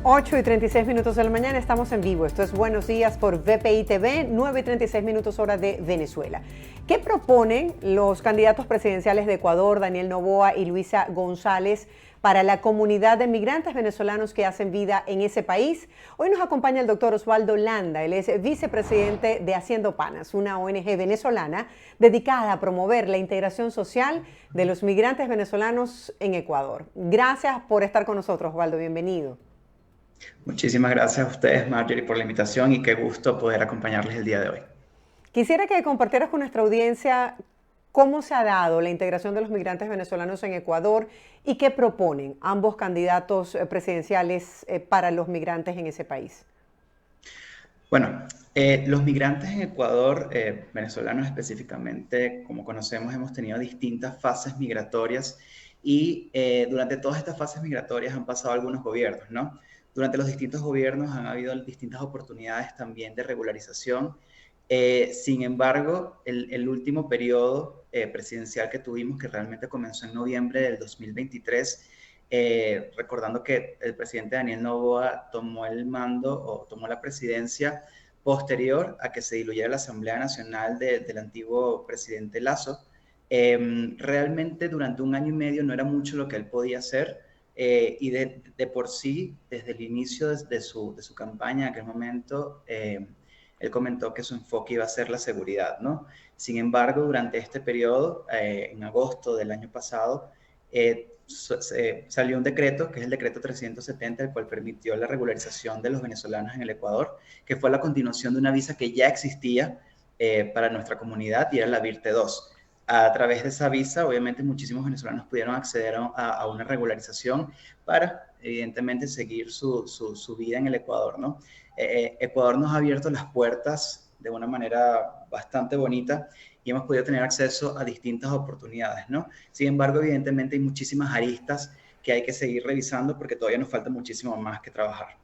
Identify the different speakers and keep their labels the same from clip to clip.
Speaker 1: 8:36 de la mañana, estamos en vivo. Esto es Buenos Días por VPI TV, 9:36 hora de Venezuela. ¿Qué proponen los candidatos presidenciales de Ecuador, Daniel Noboa y Luisa González, para la comunidad de migrantes venezolanos que hacen vida en ese país? Hoy nos acompaña el doctor Osvaldo Landa. Él es vicepresidente de Haciendo Panas, una ONG venezolana dedicada a promover la integración social de los migrantes venezolanos en Ecuador. Gracias por estar con nosotros, Osvaldo. Bienvenido.
Speaker 2: Muchísimas gracias a ustedes, Marjorie, por la invitación y qué gusto poder acompañarles el día de hoy.
Speaker 1: Quisiera que compartieras con nuestra audiencia cómo se ha dado la integración de los migrantes venezolanos en Ecuador y qué proponen ambos candidatos presidenciales para los migrantes en ese país.
Speaker 2: Bueno, los migrantes en Ecuador, venezolanos específicamente, como conocemos, hemos tenido distintas fases migratorias y durante todas estas fases migratorias han pasado algunos gobiernos, ¿no? Durante los distintos gobiernos han habido distintas oportunidades también de regularización. Sin embargo, el último periodo presidencial que tuvimos, que realmente comenzó en noviembre del 2023, recordando que el presidente Daniel Noboa tomó el mando o tomó la presidencia posterior a que se diluyera la Asamblea Nacional del antiguo presidente Lasso. Realmente durante un año y medio no era mucho lo que él podía hacer, y de por sí, desde el inicio de su campaña en aquel momento, él comentó que su enfoque iba a ser la seguridad, ¿no? Sin embargo, durante este periodo, en agosto del año pasado, salió un decreto, que es el decreto 370, el cual permitió la regularización de los venezolanos en el Ecuador, que fue la continuación de una visa que ya existía para nuestra comunidad y era la VIRTE 2. A través de esa visa, obviamente, muchísimos venezolanos pudieron acceder a una regularización para, evidentemente, seguir su vida en el Ecuador, ¿no? Ecuador nos ha abierto las puertas de una manera bastante bonita y hemos podido tener acceso a distintas oportunidades, ¿no? Sin embargo, evidentemente hay muchísimas aristas que hay que seguir revisando porque todavía nos falta muchísimo más que trabajar.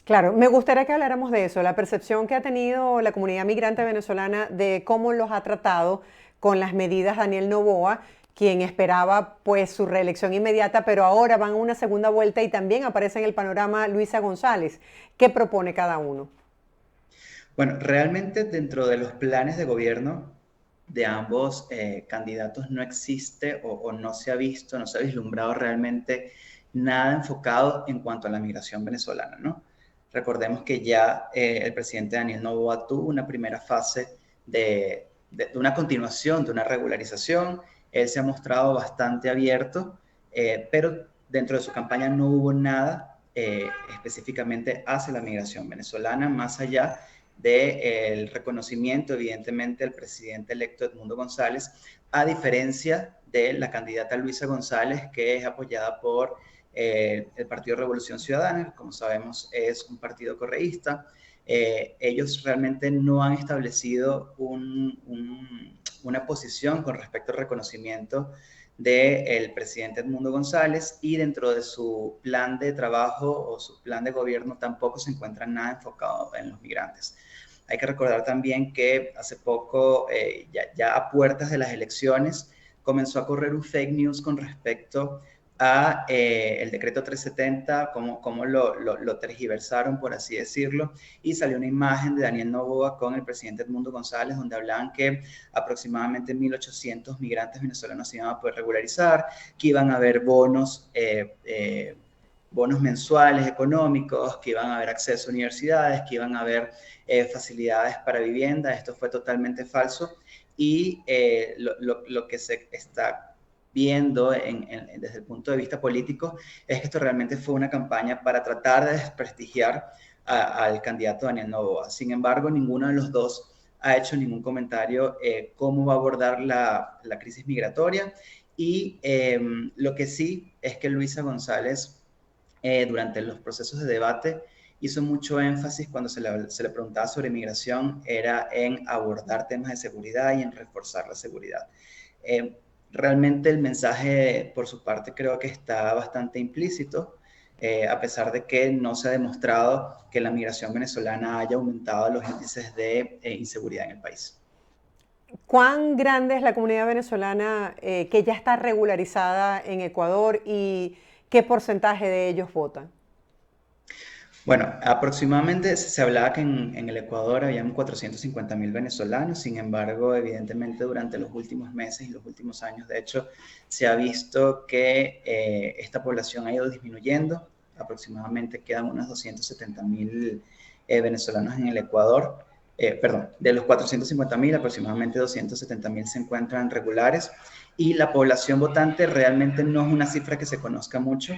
Speaker 1: Claro, me gustaría que habláramos de eso, la percepción que ha tenido la comunidad migrante venezolana de cómo los ha tratado con las medidas Daniel Noboa, quien esperaba pues su reelección inmediata, pero ahora van a una segunda vuelta y también aparece en el panorama Luisa González. ¿Qué propone cada uno?
Speaker 2: Bueno, realmente dentro de los planes de gobierno de ambos candidatos no existe o no se ha visto, no se ha vislumbrado realmente nada enfocado en cuanto a la migración venezolana, ¿no? Recordemos que ya el presidente Daniel Noboa tuvo una primera fase de una continuación, de una regularización. Él se ha mostrado bastante abierto, pero dentro de su campaña no hubo nada específicamente hacia la migración venezolana, más allá del reconocimiento, evidentemente, del presidente electo Edmundo González, a diferencia de la candidata Luisa González, que es apoyada por el Partido Revolución Ciudadana, que como sabemos es un partido correísta. Ellos realmente no han establecido una posición con respecto al reconocimiento del presidente Edmundo González, y dentro de su plan de trabajo o su plan de gobierno tampoco se encuentra nada enfocado en los migrantes. Hay que recordar también que hace poco, ya a puertas de las elecciones, comenzó a correr un fake news con respecto a el decreto 370, cómo lo tergiversaron, por así decirlo, y salió una imagen de Daniel Noboa con el presidente Edmundo González, donde hablaban que aproximadamente 1.800 migrantes venezolanos se iban a poder regularizar, que iban a haber bonos mensuales económicos, que iban a haber acceso a universidades, que iban a haber facilidades para vivienda. Esto fue totalmente falso, y lo que se está viendo desde el punto de vista político es que esto realmente fue una campaña para tratar de desprestigiar al candidato Daniel Noboa. Sin embargo, ninguno de los dos ha hecho ningún comentario cómo va a abordar la crisis migratoria, y lo que sí es que Luisa González, durante los procesos de debate, hizo mucho énfasis cuando se le preguntaba sobre migración, era en abordar temas de seguridad y en reforzar la seguridad. Eh, Realmente el mensaje por su parte creo que está bastante implícito, a pesar de que no se ha demostrado que la migración venezolana haya aumentado los índices de inseguridad en el país.
Speaker 1: ¿Cuán grande es la comunidad venezolana que ya está regularizada en Ecuador y qué porcentaje de ellos votan?
Speaker 2: Bueno, aproximadamente se hablaba que en el Ecuador habían 450.000 venezolanos. Sin embargo, evidentemente durante los últimos meses y los últimos años, de hecho, se ha visto que esta población ha ido disminuyendo. Aproximadamente quedan unos 270.000 venezolanos en el Ecuador. Perdón, de los 450.000, aproximadamente 270.000 se encuentran regulares, y la población votante realmente no es una cifra que se conozca mucho,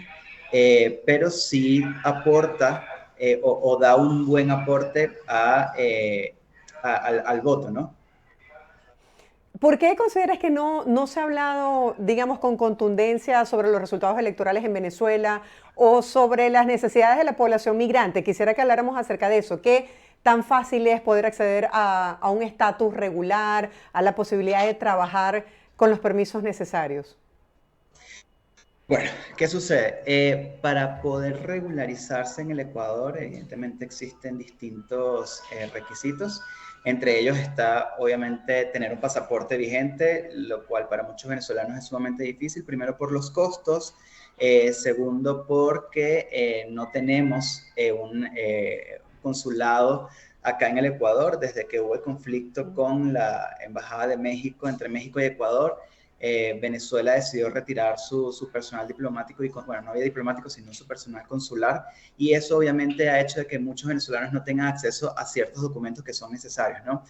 Speaker 2: pero sí aporta o da un buen aporte al voto, ¿no?
Speaker 1: ¿Por qué consideras que no se ha hablado, digamos, con contundencia sobre los resultados electorales en Venezuela o sobre las necesidades de la población migrante? Quisiera que habláramos acerca de eso. ¿Qué tan fácil es poder acceder a un estatus regular, a la posibilidad de trabajar con los permisos necesarios?
Speaker 2: Bueno, ¿qué sucede? Para poder regularizarse en el Ecuador, evidentemente existen distintos requisitos. Entre ellos está, obviamente, tener un pasaporte vigente, lo cual para muchos venezolanos es sumamente difícil. Primero por los costos, segundo porque no tenemos un consulado acá en el Ecuador. Desde que hubo el conflicto con la Embajada de México, entre México y Ecuador, Venezuela decidió retirar su personal diplomático, y bueno, no había diplomático, sino su personal consular, y eso obviamente ha hecho de que muchos venezolanos no tengan acceso a ciertos documentos que son necesarios, ¿no?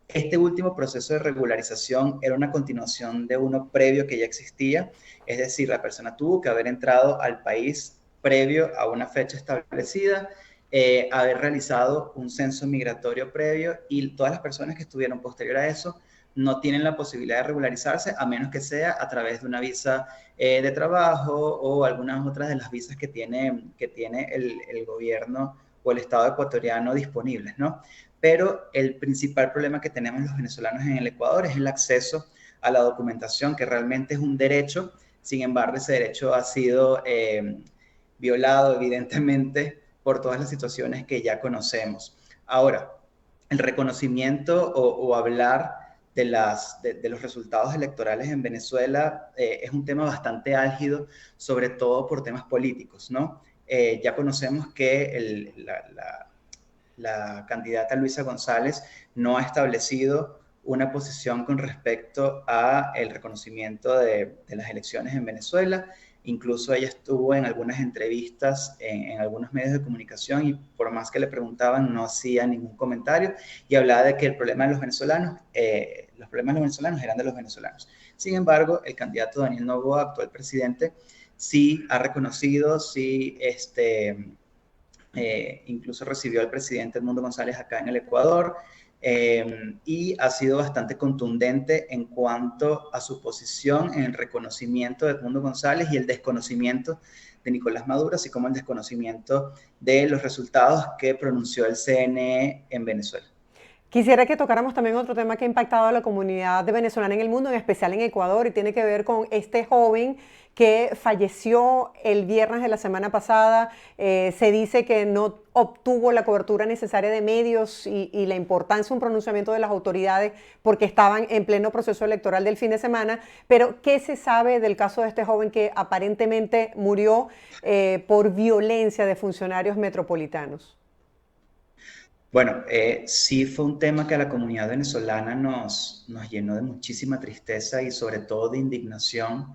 Speaker 2: Este último proceso de regularización era una continuación de uno previo que ya existía, es decir, la persona tuvo que haber entrado al país previo a una fecha establecida, haber realizado un censo migratorio previo, y todas las personas que estuvieron posterior a eso no tienen la posibilidad de regularizarse a menos que sea a través de una visa de trabajo o algunas otras de las visas que tiene el gobierno o el Estado ecuatoriano disponibles, ¿no? Pero el principal problema que tenemos los venezolanos en el Ecuador es el acceso a la documentación, que realmente es un derecho. Sin embargo, ese derecho ha sido violado, evidentemente, por todas las situaciones que ya conocemos. Ahora, el reconocimiento o hablar de los resultados electorales en Venezuela es un tema bastante álgido, sobre todo por temas políticos, ¿no? Ya conocemos que la candidata Luisa González no ha establecido una posición con respecto a el reconocimiento de las elecciones en Venezuela. Incluso ella estuvo en algunas entrevistas en algunos medios de comunicación, y por más que le preguntaban no hacía ningún comentario, y hablaba de que el problema de los problemas de los venezolanos eran de los venezolanos. Sin embargo, el candidato Daniel Noboa, actual presidente, sí ha reconocido, sí incluso recibió al presidente Edmundo González acá en el Ecuador, y ha sido bastante contundente en cuanto a su posición en el reconocimiento de Edmundo González y el desconocimiento de Nicolás Maduro, así como el desconocimiento de los resultados que pronunció el CNE en Venezuela.
Speaker 1: Quisiera que tocáramos también otro tema que ha impactado a la comunidad de venezolana en el mundo, en especial en Ecuador, y tiene que ver con este joven que falleció el viernes de la semana pasada. Se dice que no obtuvo la cobertura necesaria de medios y la importancia de un pronunciamiento de las autoridades porque estaban en pleno proceso electoral del fin de semana. Pero, ¿qué se sabe del caso de este joven que aparentemente murió por violencia de funcionarios metropolitanos?
Speaker 2: Bueno, sí fue un tema que a la comunidad venezolana nos llenó de muchísima tristeza y sobre todo de indignación,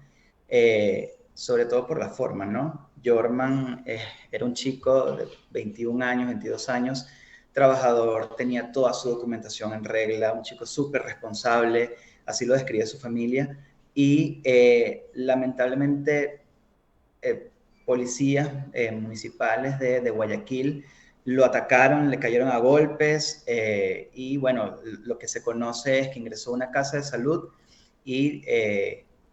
Speaker 2: sobre todo por la forma, ¿no? Jorman era un chico de 21 años, 22 años, trabajador, tenía toda su documentación en regla, un chico súper responsable, así lo describe su familia, y lamentablemente eh, policías municipales de Guayaquil lo atacaron, le cayeron a golpes, y bueno, lo que se conoce es que ingresó a una casa de salud y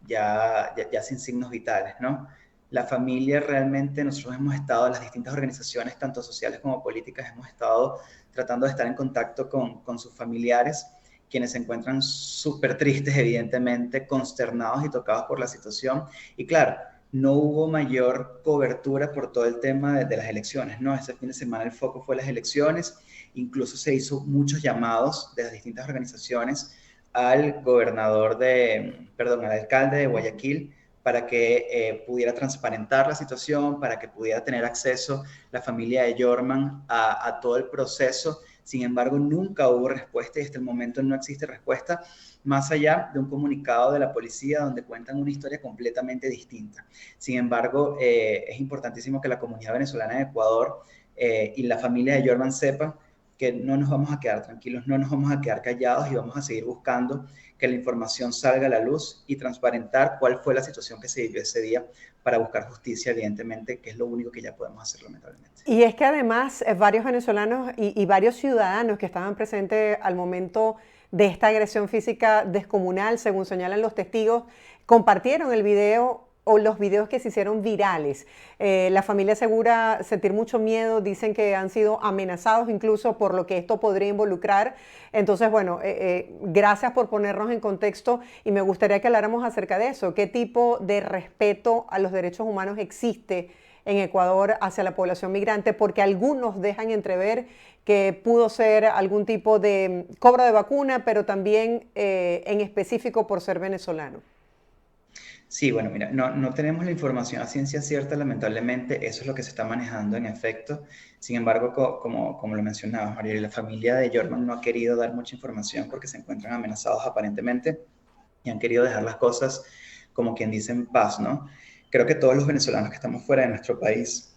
Speaker 2: ya sin signos vitales, ¿no? La familia realmente, nosotros hemos estado, las distintas organizaciones, tanto sociales como políticas, hemos estado tratando de estar en contacto con sus familiares, quienes se encuentran súper tristes, evidentemente, consternados y tocados por la situación. Y claro, no hubo mayor cobertura por todo el tema de las elecciones, ¿no? Ese fin de semana el foco fue las elecciones, incluso se hizo muchos llamados de las distintas organizaciones al gobernador al alcalde de Guayaquil, para que pudiera transparentar la situación, para que pudiera tener acceso la familia de Jorman a todo el proceso. Sin embargo, nunca hubo respuesta y hasta el momento no existe respuesta, más allá de un comunicado de la policía donde cuentan una historia completamente distinta. Sin embargo, es importantísimo que la comunidad venezolana de Ecuador y la familia de Jorman sepan que no nos vamos a quedar tranquilos, no nos vamos a quedar callados y vamos a seguir buscando que la información salga a la luz y transparentar cuál fue la situación que se vivió ese día para buscar justicia, evidentemente, que es lo único que ya podemos hacer, lamentablemente.
Speaker 1: Y es que además varios venezolanos y varios ciudadanos que estaban presentes al momento de esta agresión física descomunal, según señalan los testigos, compartieron el video o los videos que se hicieron virales. La familia asegura sentir mucho miedo, dicen que han sido amenazados incluso por lo que esto podría involucrar. Entonces, bueno, gracias por ponernos en contexto y me gustaría que habláramos acerca de eso. ¿Qué tipo de respeto a los derechos humanos existe en Ecuador hacia la población migrante? Porque algunos dejan entrever que pudo ser algún tipo de cobro de vacuna, pero también en específico por ser venezolano.
Speaker 2: Sí, bueno, mira, no tenemos la información a ciencia cierta, lamentablemente, eso es lo que se está manejando en efecto. Sin embargo, como lo mencionabas, María, la familia de Jorman no ha querido dar mucha información porque se encuentran amenazados aparentemente y han querido dejar las cosas como quien dice en paz, ¿no? Creo que todos los venezolanos que estamos fuera de nuestro país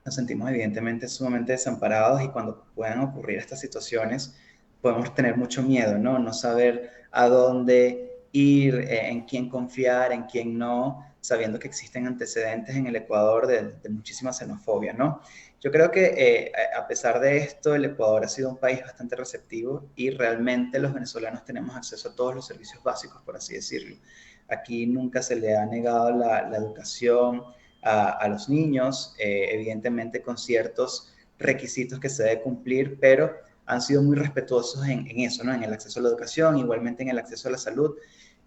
Speaker 2: nos sentimos evidentemente sumamente desamparados y cuando puedan ocurrir estas situaciones podemos tener mucho miedo, ¿no? No saber a dónde ir, en quién confiar, en quién no, sabiendo que existen antecedentes en el Ecuador de muchísima xenofobia, ¿no? Yo creo que a pesar de esto, el Ecuador ha sido un país bastante receptivo y realmente los venezolanos tenemos acceso a todos los servicios básicos, por así decirlo. Aquí nunca se le ha negado la educación a los niños, evidentemente con ciertos requisitos que se debe cumplir, pero han sido muy respetuosos en eso, ¿no? En el acceso a la educación, igualmente en el acceso a la salud.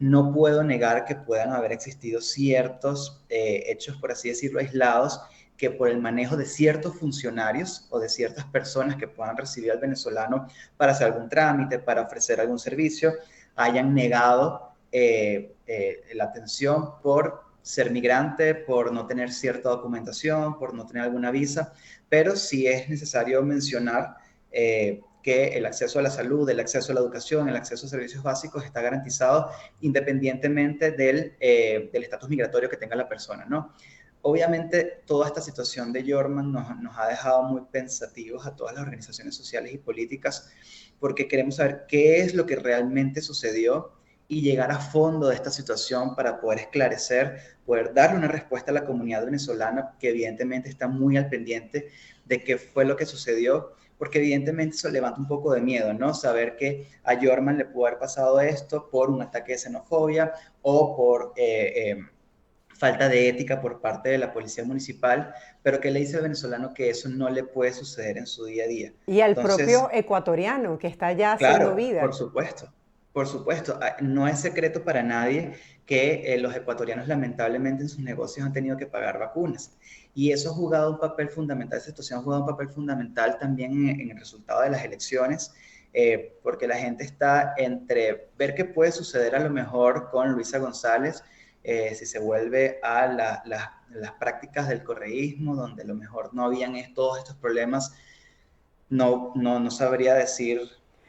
Speaker 2: No puedo negar que puedan haber existido ciertos hechos, por así decirlo, aislados, que por el manejo de ciertos funcionarios o de ciertas personas que puedan recibir al venezolano para hacer algún trámite, para ofrecer algún servicio, hayan negado la atención por ser migrante, por no tener cierta documentación, por no tener alguna visa, pero sí es necesario mencionar que el acceso a la salud, el acceso a la educación, el acceso a servicios básicos está garantizado independientemente del estatus migratorio que tenga la persona, ¿no? Obviamente, toda esta situación de Jorman nos ha dejado muy pensativos a todas las organizaciones sociales y políticas porque queremos saber qué es lo que realmente sucedió y llegar a fondo de esta situación para poder esclarecer, poder darle una respuesta a la comunidad venezolana que evidentemente está muy al pendiente de qué fue lo que sucedió, porque evidentemente eso levanta un poco de miedo, ¿no? Saber que a Jorman le pudo haber pasado esto por un ataque de xenofobia o por falta de ética por parte de la policía municipal, pero que le dice al venezolano que eso no le puede suceder en su día a día.
Speaker 1: Y al propio
Speaker 2: Entonces,
Speaker 1: ecuatoriano que está ya haciendo
Speaker 2: claro,
Speaker 1: vida.
Speaker 2: por supuesto, por supuesto. No es secreto para nadie que los ecuatorianos lamentablemente en sus negocios han tenido que pagar vacunas. Y eso ha jugado un papel fundamental, esta situación ha jugado un papel fundamental también en el resultado de las elecciones, porque la gente está entre ver qué puede suceder a lo mejor con Luisa González, si se vuelve a las prácticas del correísmo, donde a lo mejor no habían todos estos problemas. No sabría decir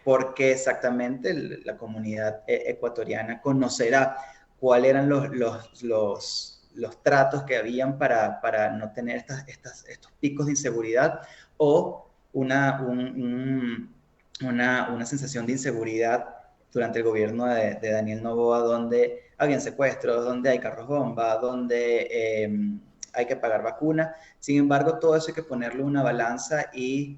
Speaker 2: por qué exactamente la comunidad ecuatoriana conocerá cuáles eran los tratos que habían para no tener estos picos de inseguridad o una sensación de inseguridad durante el gobierno de Daniel Noboa, donde habían secuestros, donde hay carros bomba, donde hay que pagar vacuna. Sin embargo, todo eso hay que ponerlo en una balanza y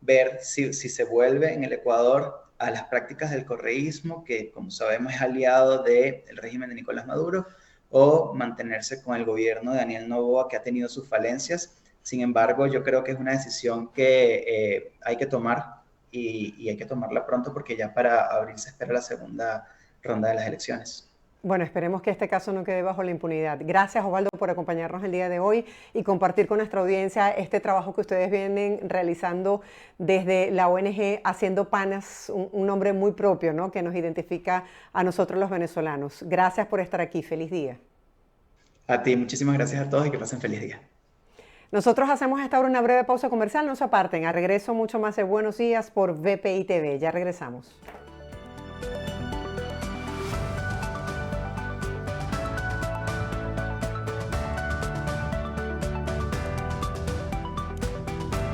Speaker 2: ver si se vuelve en el Ecuador a las prácticas del correísmo, que como sabemos es aliado del régimen de Nicolás Maduro, o mantenerse con el gobierno de Daniel Noboa, que ha tenido sus falencias. Sin embargo, yo creo que es una decisión que hay que tomar y hay que tomarla pronto porque ya para abril se espera la segunda ronda de las elecciones.
Speaker 1: Bueno, esperemos que este caso no quede bajo la impunidad. Gracias, Osvaldo, por acompañarnos el día de hoy y compartir con nuestra audiencia este trabajo que ustedes vienen realizando desde la ONG Haciendo Panas, un nombre muy propio, ¿no?, que nos identifica a nosotros los venezolanos. Gracias por estar aquí. Feliz día.
Speaker 2: A ti, muchísimas gracias a todos y que pasen feliz día.
Speaker 1: Nosotros hacemos hasta ahora una breve pausa comercial, no se aparten. A regreso mucho más de Buenos Días por VPI TV. Ya regresamos.